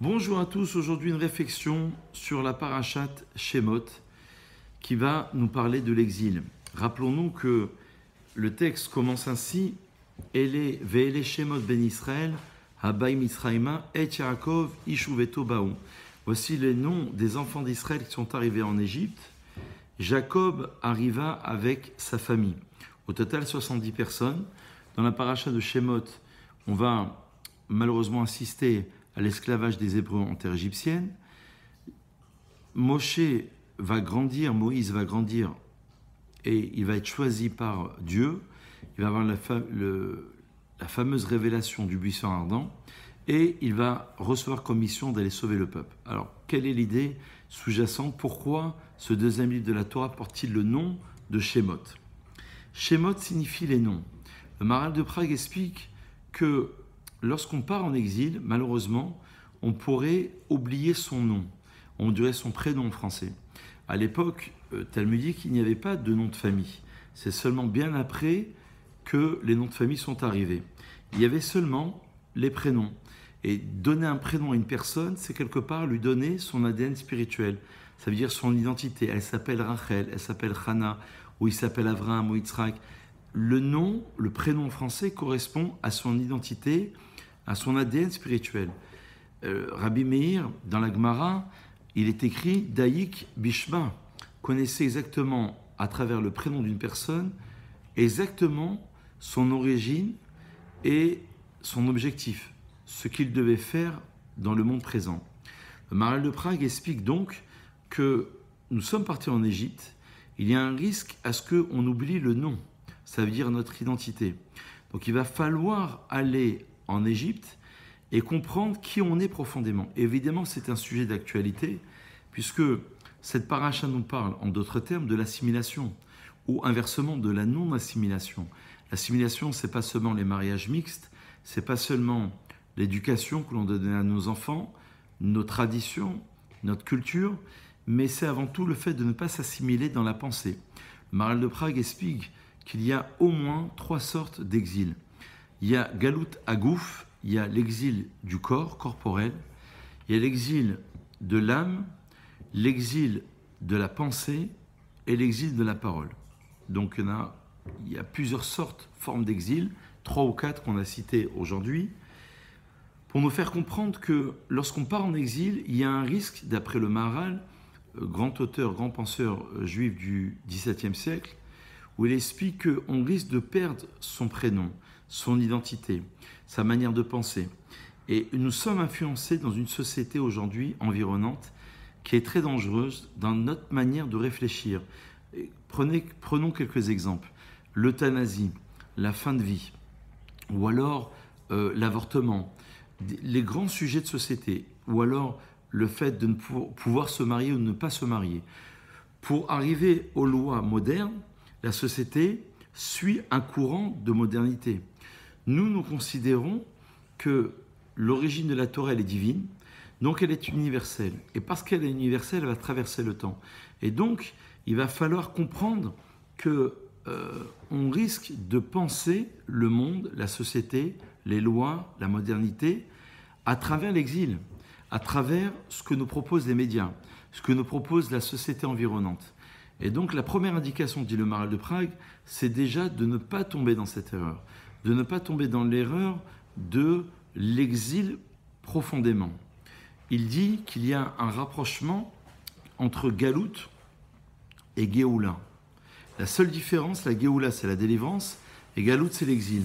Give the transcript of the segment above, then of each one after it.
Bonjour à tous, aujourd'hui une réflexion sur la parachate Shemot qui va nous parler de l'exil. Rappelons-nous que le texte commence ainsi: Ve'ele Shemot ben Israël, Habai Mitzraïma, et Yaakov, Ishuveto Baou. Voici les noms des enfants d'Israël qui sont arrivés en Égypte. Jacob arriva avec sa famille. Au total, 70 personnes. Dans la paracha de Shemot, on va malheureusement assister à l'esclavage des Hébreux en terre égyptienne. Moshe va grandir, Moïse va grandir et il va être choisi par Dieu. Il va avoir la fameuse révélation du buisson ardent et il va recevoir comme mission d'aller sauver le peuple. Alors, quelle est l'idée sous-jacente? Pourquoi ce deuxième livre de la Torah porte-t-il le nom de Shemot? Shemot signifie les noms. Le Maharal de Prague explique que lorsqu'on part en exil, malheureusement, on pourrait oublier son nom. On dirait son prénom en français. À l'époque talmudique, il n'y avait pas de nom de famille. C'est seulement bien après que les noms de famille sont arrivés. Il y avait seulement les prénoms. Et donner un prénom à une personne, c'est quelque part lui donner son ADN spirituel. Ça veut dire son identité. Elle s'appelle Rachel, elle s'appelle Hana, ou il s'appelle Avraham ou Yitzhak. Le nom, le prénom français correspond à son identité, à son ADN spirituel. Rabbi Meir, dans la Gemara, il est écrit Daïk Bishma, connaissait exactement, à travers le prénom d'une personne, exactement son origine et son objectif, ce qu'il devait faire dans le monde présent. Le Maharal de Prague explique donc que nous sommes partis en Égypte, il y a un risque à ce qu'on oublie le nom, ça veut dire notre identité. Donc il va falloir aller en Égypte et comprendre qui on est profondément. Évidemment, c'est un sujet d'actualité, puisque cette paracha nous parle, en d'autres termes, de l'assimilation, ou inversement, de la non-assimilation. L'assimilation, ce n'est pas seulement les mariages mixtes, ce n'est pas seulement l'éducation que l'on donne à nos enfants, nos traditions, notre culture, mais c'est avant tout le fait de ne pas s'assimiler dans la pensée. Le Maharal de Prague explique qu'il y a au moins 3 sortes d'exil. Il y a Galut Agouf, il y a l'exil du corps, corporel, il y a l'exil de l'âme, l'exil de la pensée et l'exil de la parole. Donc il y a plusieurs formes d'exil, 3 ou 4 qu'on a citées aujourd'hui, pour nous faire comprendre que lorsqu'on part en exil, il y a un risque, d'après le Maharal, grand auteur, grand penseur juif du XVIIe siècle, où il explique qu'on risque de perdre son prénom, son identité, sa manière de penser. Et nous sommes influencés dans une société aujourd'hui environnante qui est très dangereuse dans notre manière de réfléchir. Prenons quelques exemples. L'euthanasie, la fin de vie, ou alors l'avortement, les grands sujets de société, ou alors le fait de ne pouvoir se marier ou de ne pas se marier. Pour arriver aux lois modernes, la société suit un courant de modernité. Nous considérons que l'origine de la Torah, elle est divine, donc elle est universelle. Et parce qu'elle est universelle, elle va traverser le temps. Et donc, il va falloir comprendre qu'on risque de penser le monde, la société, les lois, la modernité, à travers l'exil, à travers ce que nous proposent les médias, ce que nous propose la société environnante. Et donc, la première indication, dit le Maharal de Prague, c'est déjà de ne pas tomber dans cette erreur, de ne pas tomber dans l'erreur de l'exil profondément. Il dit qu'il y a un rapprochement entre Galout et Géoula. La seule différence, la Géoula, c'est la délivrance, et Galout, c'est l'exil.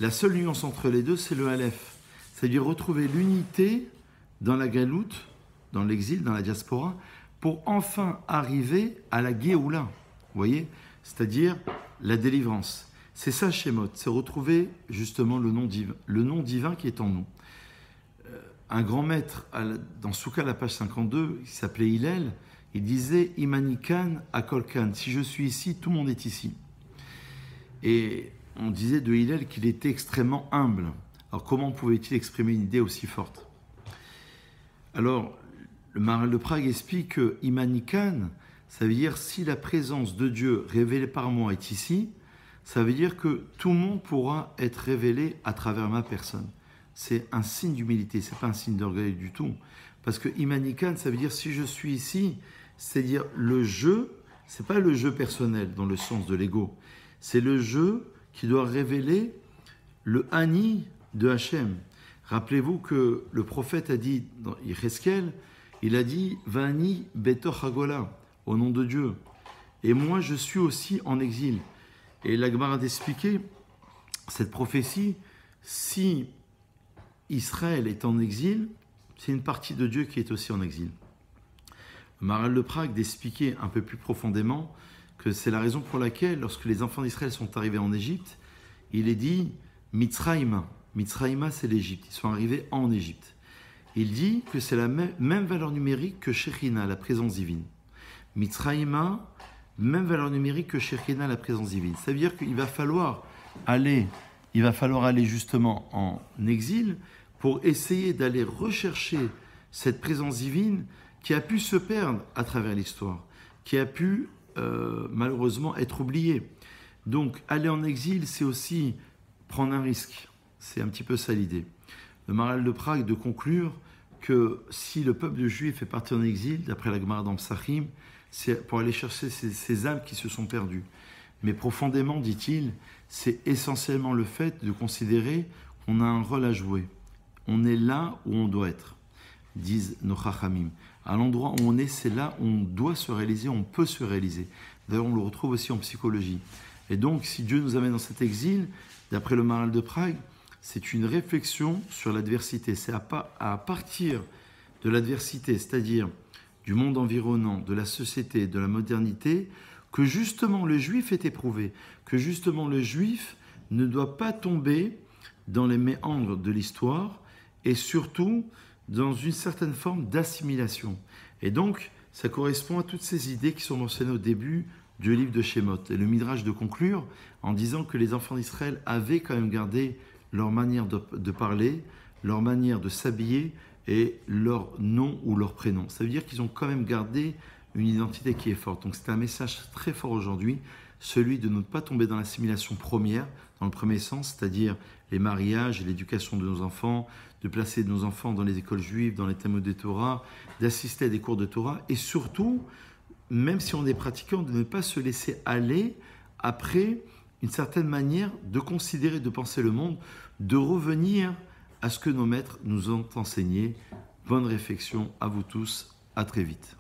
La seule nuance entre les deux, c'est le Aleph, c'est-à-dire retrouver l'unité dans la Galout, dans l'exil, dans la diaspora, pour enfin arriver à la Géoula, vous voyez, c'est-à-dire la délivrance. C'est ça Shemot, c'est retrouver justement le nom divin qui est en nous. Un grand maître, dans Souka, la page 52, il s'appelait Hillel, il disait « Imanikan akolkan » si je suis ici, tout le monde est ici. Et on disait de Hillel qu'il était extrêmement humble. Alors comment pouvait-il exprimer une idée aussi forte? Alors, le Maharal de Prague explique que Imanikan, ça veut dire si la présence de Dieu révélée par moi est ici, ça veut dire que tout le monde pourra être révélé à travers ma personne. c'est un signe d'humilité, c'est pas un signe d'orgueil du tout. Parce que Imanikan, ça veut dire si je suis ici, c'est-à-dire le jeu, c'est pas le jeu personnel dans le sens de l'ego, c'est le jeu qui doit révéler le Ani de Hachem. Rappelez-vous que le prophète a dit dans Yecheskel, il a dit Vani Betor Hagola, au nom de Dieu. Et moi, je suis aussi en exil. Et la Gemara d'expliquer cette prophétie, si Israël est en exil, c'est une partie de Dieu qui est aussi en exil. Le Maharal de Prague d'expliquer un peu plus profondément que c'est la raison pour laquelle, lorsque les enfants d'Israël sont arrivés en Égypte, il est dit Mitzraïma. Mitzraïma, c'est l'Égypte. Ils sont arrivés en Égypte. Il dit que c'est la même valeur numérique que Shekhinah, la présence divine. Mitzraïma, même valeur numérique que Shekhinah, la présence divine. Ça veut dire qu'il va falloir aller justement en exil pour essayer d'aller rechercher cette présence divine qui a pu se perdre à travers l'histoire, qui a pu malheureusement être oubliée. Donc aller en exil, c'est aussi prendre un risque. C'est un petit peu ça l'idée. Le Maharal de Prague de conclure que si le peuple juif est parti en exil, d'après la Gemara dans Psachim, c'est pour aller chercher ces âmes qui se sont perdues. Mais profondément, dit-il, c'est essentiellement le fait de considérer qu'on a un rôle à jouer. On est là où on doit être, disent nos Chachamim. À l'endroit où on est, c'est là où on doit se réaliser, on peut se réaliser. D'ailleurs, on le retrouve aussi en psychologie. Et donc, si Dieu nous amène dans cet exil, d'après le Maharal de Prague, c'est une réflexion sur l'adversité. C'est à partir de l'adversité, c'est-à-dire du monde environnant, de la société, de la modernité, que justement le juif est éprouvé, que justement le juif ne doit pas tomber dans les méandres de l'histoire et surtout dans une certaine forme d'assimilation. Et donc, ça correspond à toutes ces idées qui sont mentionnées au début du livre de Shemot. Et le Midrash de conclure en disant que les enfants d'Israël avaient quand même gardé leur manière de parler, leur manière de s'habiller et leur nom ou leur prénom. Ça veut dire qu'ils ont quand même gardé une identité qui est forte. Donc c'est un message très fort aujourd'hui, celui de ne pas tomber dans l'assimilation première, dans le premier sens, c'est-à-dire les mariages et l'éducation de nos enfants, de placer nos enfants dans les écoles juives, dans les Talmud de Torah, d'assister à des cours de Torah, et surtout, même si on est pratiquant, de ne pas se laisser aller après une certaine manière de considérer, de penser le monde, de revenir à ce que nos maîtres nous ont enseigné. Bonne réflexion à vous tous, à très vite.